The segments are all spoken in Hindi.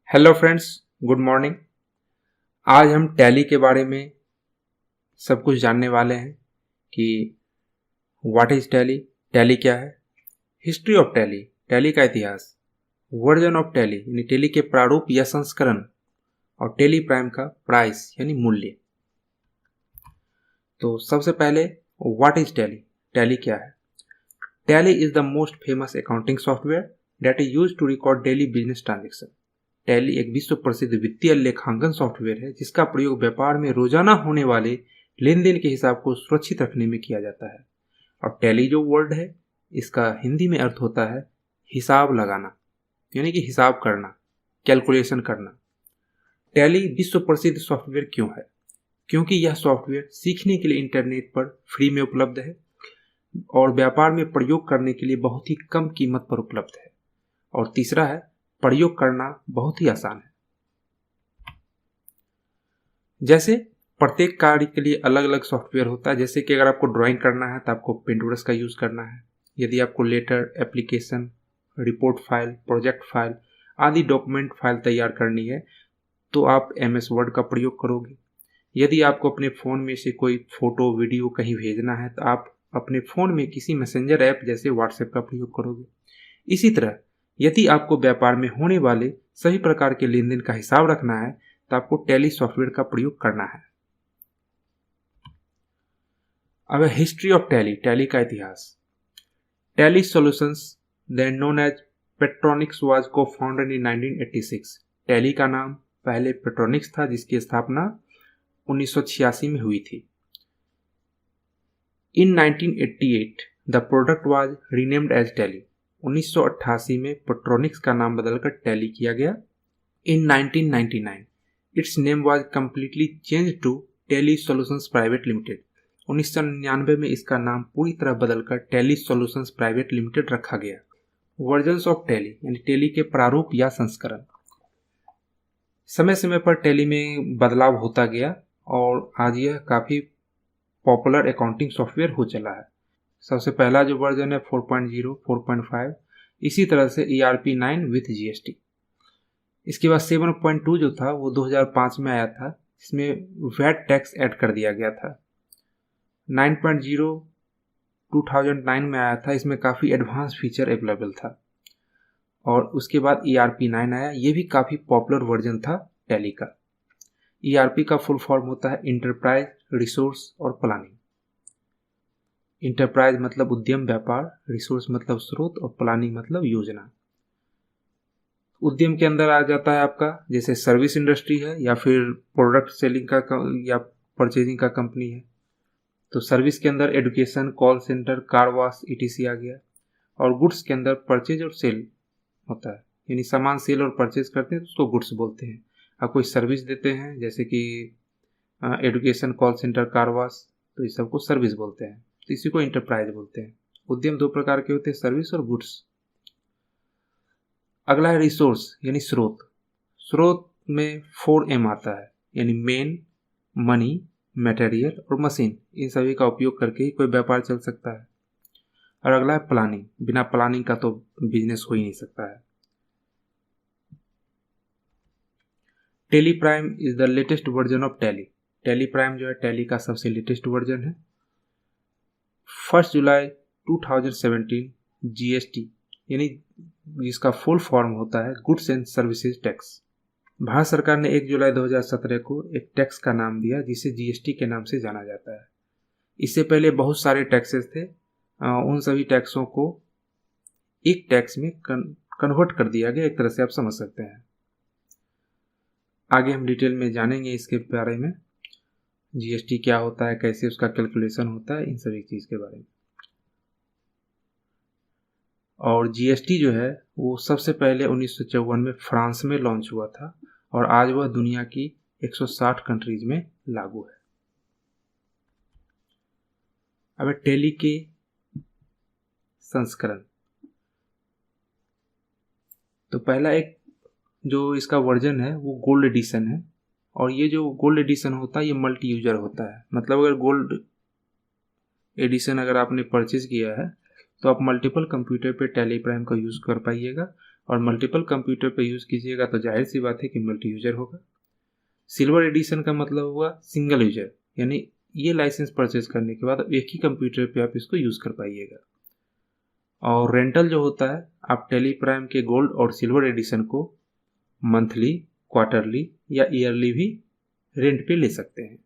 Hello friends, good morning. आज हम टैली के बारे में सब कुछ जानने वाले हैं कि व्हाट इज टैली, टैली क्या है, हिस्ट्री ऑफ टैली, टैली का इतिहास, वर्जन ऑफ टैली यानी टैली के प्रारूप या संस्करण, और टैली प्राइम का प्राइस यानी मूल्य। तो सबसे पहले व्हाट इज टैली, टैली क्या है। Tally is the most famous accounting software that is used to record daily business transaction. Tally एक विश्व प्रसिद्ध वित्तीय लेखांकन सॉफ्टवेयर है जिसका प्रयोग व्यापार में रोजाना होने वाले लेन देन के हिसाब को सुरक्षित रखने में किया जाता है। और टैली जो वर्ड है इसका हिंदी में अर्थ होता है हिसाब लगाना, यानी कि हिसाब करना, कैलकुलेशन करना। टैली विश्व प्रसिद्ध सॉफ्टवेयर क्यों है? क्योंकि यह सॉफ्टवेयर सीखने के लिए इंटरनेट पर फ्री में उपलब्ध है और व्यापार में प्रयोग करने के लिए बहुत ही कम कीमत पर उपलब्ध है। और तीसरा है, प्रयोग करना बहुत ही आसान है। जैसे प्रत्येक कार्य के लिए अलग अलग सॉफ्टवेयर होता है। जैसे कि अगर आपको ड्राइंग करना है तो आपको पेंटब्रश का यूज़ करना है। यदि आपको letter, application, report file, project file आदि डॉक्यूमेंट फाइल तैयार करनी है तो आप MS वर्ड का प्रयोग करोगे। यदि आपको अपने फ़ोन में से कोई फ़ोटो वीडियो कहीं भेजना है तो आप अपने फ़ोन में किसी मैसेंजर ऐप जैसे व्हाट्सएप का प्रयोग करोगे। इसी तरह यदि आपको व्यापार में होने वाले सभी प्रकार के लेन देन का हिसाब रखना है तो आपको टैली सॉफ्टवेयर का प्रयोग करना है। अब हिस्ट्री ऑफ टैली, टैली का इतिहास। Tally solutions then known as Petronics was co founded in 1986। Tally का नाम पहले पेट्रोनिक्स था जिसकी स्थापना 1986 में हुई थी। In 1988 the product was renamed as Tally. 1988 में पेट्रोनिक्स का नाम बदलकर टैली किया गया। In 1999 its name was completely change to Tally Solutions Private Limited. 1999 में इसका नाम पूरी तरह बदलकर टैली सॉल्यूशंस प्राइवेट लिमिटेड रखा गया। वर्जन्स ऑफ टैली यानी टैली के प्रारूप या संस्करण। समय समय पर टैली में बदलाव होता गया और आज यह काफ़ी पॉपुलर अकाउंटिंग सॉफ्टवेयर हो चला है। सबसे पहला जो वर्जन है 4.0, 4.5, इसी तरह से ERP 9 विथ GST। इसके बाद 7.2 जो था वो 2005 में आया था, इसमें वैट टैक्स ऐड कर दिया गया था। 9.0 2009 में आया था, इसमें काफ़ी एडवांस फीचर अवेलेबल था। और उसके बाद ERP 9 आया, ये भी काफ़ी पॉपुलर वर्जन था टैली का। ERP का फुल फॉर्म होता है इंटरप्राइज, रिसोर्स और प्लानिंग। इंटरप्राइज मतलब उद्यम व्यापार, रिसोर्स मतलब स्रोत और प्लानिंग मतलब योजना। उद्यम के अंदर आ जाता है आपका जैसे सर्विस इंडस्ट्री है या फिर प्रोडक्ट सेलिंग का या परचेजिंग का कंपनी है तो सर्विस के अंदर education, call centre, car wash ETC आ गया। और गुड्स के अंदर परचेज और सेल होता है, यानी सामान सेल और परचेज करते हैं तो उसको गुड्स बोलते हैं। आप कोई सर्विस देते हैं जैसे कि education, call centre, car wash, तो इस सबको सर्विस बोलते हैं, तो इसी को इंटरप्राइज बोलते हैं। उद्यम दो प्रकार के होते हैं, सर्विस और गुड्स। अगला है रिसोर्स यानी स्रोत। स्रोत में 4M आता है, यानी मेन, मनी, मटेरियल और मशीन। इन सभी का उपयोग करके ही कोई व्यापार चल सकता है। और अगला है प्लानिंग। बिना प्लानिंग का तो बिजनेस हो ही नहीं सकता है। Tally prime is the latest version of tally. Tally prime जो है टैली का सबसे लेटेस्ट वर्जन है। 1 जुलाई 2017 GST यानी जिसका फुल फॉर्म होता है goods and services tax. Bharat सरकार ने 1 जुलाई 2017 को एक टैक्स का नाम दिया जिसे GST के नाम से जाना जाता है। इससे पहले बहुत सारे टैक्सेस थे, उन सभी टैक्सों को एक टैक्स में कन्वर्ट कर दिया गया, एक तरह से आप समझ सकते हैं। आगे हम डिटेल में जानेंगे इसके बारे में, GST क्या होता है, कैसे उसका कैलकुलेशन होता है, इन सभी चीज़ के बारे में। और GST जो है वो सबसे पहले 1954 में फ्रांस में लॉन्च हुआ था और आज वह दुनिया की 160 कंट्रीज में लागू है। अब टैली के संस्करण। तो पहला एक जो इसका वर्जन है वो गोल्ड एडिशन है, और ये जो गोल्ड एडिशन होता है ये मल्टी यूजर होता है। मतलब अगर गोल्ड एडिशन अगर आपने परचेज किया है तो आप मल्टीपल कंप्यूटर पे टैली प्राइम का यूज़ कर पाइएगा और मल्टीपल कंप्यूटर पे यूज़ कीजिएगा तो जाहिर सी बात है कि मल्टी यूजर होगा। सिल्वर एडिशन का मतलब हुआ सिंगल यूजर, यानी ये लाइसेंस परचेज करने के बाद एक ही कंप्यूटर पे आप इसको यूज़ कर पाइएगा। और रेंटल जो होता है, आप टेली प्राइम के गोल्ड और सिल्वर एडिशन को मंथली, क्वार्टरली या ईयरली भी रेंट पे ले सकते हैं।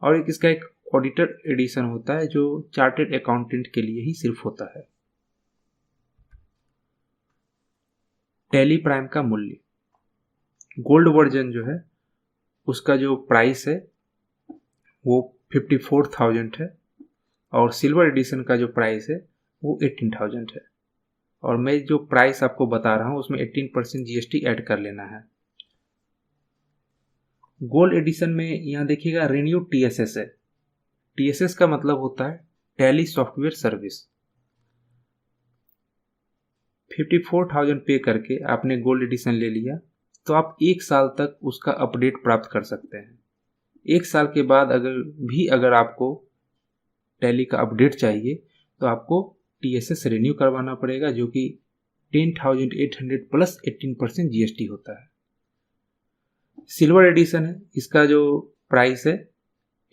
और इसका एक ऑडिटर एडिशन होता है जो चार्टेड अकाउंटेंट के लिए ही सिर्फ होता है। टेली प्राइम का मूल्य, गोल्ड वर्जन जो है उसका जो प्राइस है वो 54,000 है और सिल्वर एडिशन का जो प्राइस है वो 18,000 है। और मैं जो प्राइस आपको बता रहा हूँ उसमें 18% जीएसटी ऐड कर लेना है। गोल्ड एडिशन में यहाँ देखिएगा रिन्यू टीएसएस है। टीएसएस का मतलब होता है टैली सॉफ्टवेयर सर्विस। 54,000 पे करके आपने गोल्ड एडिशन ले लिया तो आप 1 साल तक उसका अपडेट प्राप्त कर सकते हैं। 1 साल के बाद अगर आपको टैली का अपडेट चाहिए तो आपको टीएसएस रिन्यू करवाना पड़ेगा, जो कि 10,800 प्लस 18% जीएसटी होता है। सिल्वर एडिशन है, इसका जो प्राइस है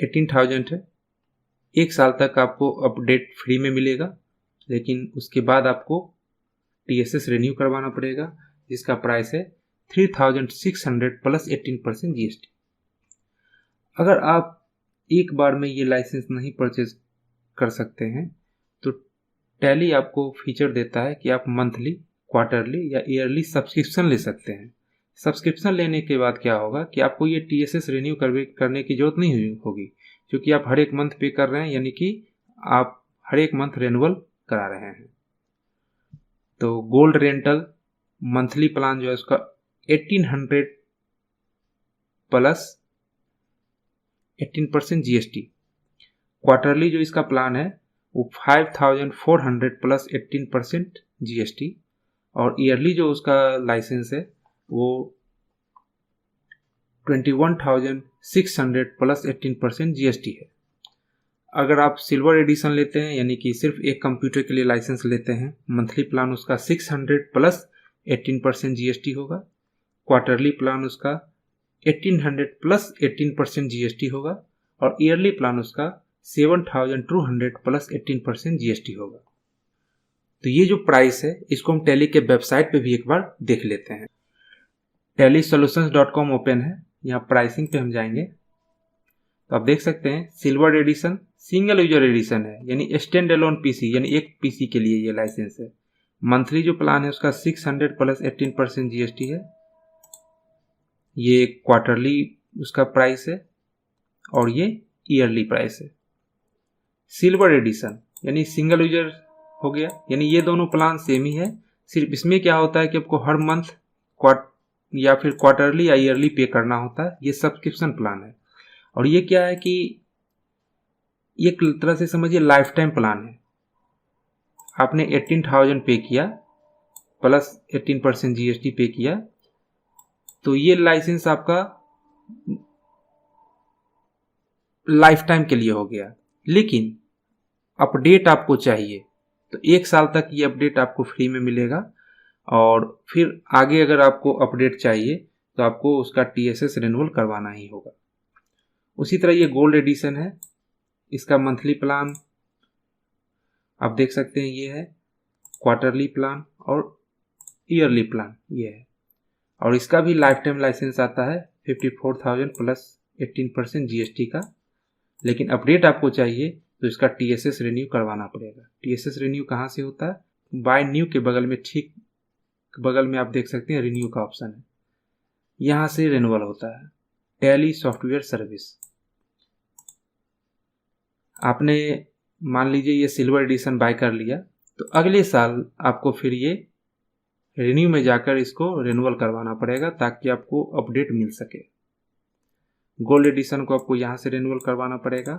18,000 है। 1 साल तक आपको अपडेट फ्री में मिलेगा, लेकिन उसके बाद आपको टीएसएस रिन्यू करवाना पड़ेगा, जिसका प्राइस है 3,600 प्लस 18% जीएसटी। अगर आप एक बार में ये लाइसेंस नहीं परचेज कर सकते हैं तो टैली आपको फीचर देता है कि आप मंथली, क्वार्टरली या ईयरली सब्सक्रिप्शन ले सकते हैं। सब्सक्रिप्शन लेने के बाद क्या होगा कि आपको ये टीएसएस रिन्यू करने की जरूरत नहीं होगी, क्योंकि आप हर एक मंथ पे कर रहे हैं, यानी कि आप हर एक मंथ रेनुअल करा रहे हैं। तो गोल्ड रेंटल मंथली प्लान जो है उसका 1800 प्लस 18% जीएसटी। क्वार्टरली जो इसका प्लान है वो 5,400 प्लस 18% जीएसटी। और ईयरली जो उसका लाइसेंस है वो 21,600 प्लस 18% जीएसटी है। अगर आप सिल्वर एडिशन लेते हैं, यानी कि सिर्फ एक कंप्यूटर के लिए लाइसेंस लेते हैं, मंथली प्लान उसका 600 प्लस 18% जीएसटी होगा। क्वार्टरली प्लान उसका 1800 प्लस 18% जीएसटी होगा और ईयरली प्लान उसका 7,200 प्लस 18% जीएसटी होगा। तो ये जो प्राइस है इसको हम टैली के वेबसाइट पे भी एक बार देख लेते हैं। tellysolutions.com ओपन है, यहाँ प्राइसिंग पे हम जाएंगे तो आप देख सकते हैं silver edition single user edition है, यानी स्टैंड अलोन पीसी, यानी एक पीसी के लिए ये लाइसेंस है। मंथली जो प्लान है उसका 600 प्लस 18% जीएसटी है। ये क्वार्टरली उसका प्राइस है और ये ईयरली प्राइस है। सिल्वर एडिशन यानी सिंगल यूजर हो गया, यानी ये दोनों प्लान सेम ही है, सिर्फ इसमें क्या होता है कि आपको हर मंथ या फिर क्वार्टरली या ईयरली पे करना होता है। ये सब्सक्रिप्शन प्लान है। और ये क्या है कि एक तरह से समझिए लाइफ टाइम प्लान है। आपने 18,000 पे किया प्लस 18% जीएसटी पे किया तो ये लाइसेंस आपका लाइफ टाइम के लिए हो गया। लेकिन अपडेट आपको चाहिए तो 1 साल तक ये अपडेट आपको फ्री में मिलेगा और फिर आगे अगर आपको अपडेट चाहिए तो आपको उसका टीएसएस रिन्यूअल करवाना ही होगा। उसी तरह ये गोल्ड एडिशन है, इसका मंथली प्लान आप देख सकते हैं ये है, क्वार्टरली प्लान और ईयरली प्लान ये है। और इसका भी लाइफ टाइम लाइसेंस आता है 54,000 प्लस 18% जीएसटी का। लेकिन अपडेट आपको चाहिए तो इसका टीएसएस रिन्यू करवाना पड़ेगा। टीएसएस रिन्यू कहाँ से होता है? बाय न्यू के बगल में, ठीक बगल में आप देख सकते हैं रिन्यू का ऑप्शन है, यहाँ से रिन्यूअल होता है। Tally software service. आपने मान लीजिए ये सिल्वर एडिशन बाय कर लिया तो अगले साल आपको फिर ये रिन्यू में जाकर इसको रिन्यूअल करवाना पड़ेगा ताकि आपको अपडेट मिल सके। गोल्ड एडिशन को आपको यहाँ से रिन्यूअल करवाना पड़ेगा।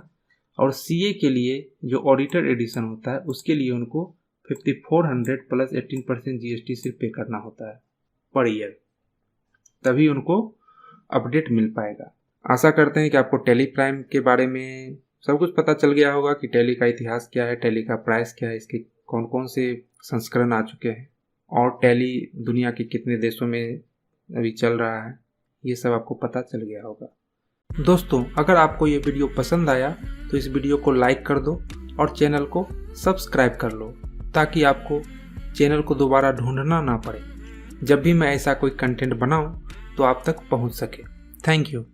और सीए के लिए जो ऑडिटर एडिशन होता है उसके लिए उनको 5,400 प्लस 18% जीएसटी सिर्फ पे करना होता है पर ईयर, तभी उनको अपडेट मिल पाएगा। आशा करते हैं कि आपको टैली प्राइम के बारे में सब कुछ पता चल गया होगा कि टैली का इतिहास क्या है, टैली का प्राइस क्या है, इसके कौन कौन से संस्करण आ चुके हैं और टैली दुनिया के कितने देशों में अभी चल रहा है, ये सब आपको पता चल गया होगा। दोस्तों, अगर आपको ये वीडियो पसंद आया तो इस वीडियो को लाइक कर दो और चैनल को सब्सक्राइब कर लो, ताकि आपको चैनल को दोबारा ढूंढना ना पड़े। जब भी मैं ऐसा कोई कंटेंट बनाऊं तो आप तक पहुंच सके। Thank you.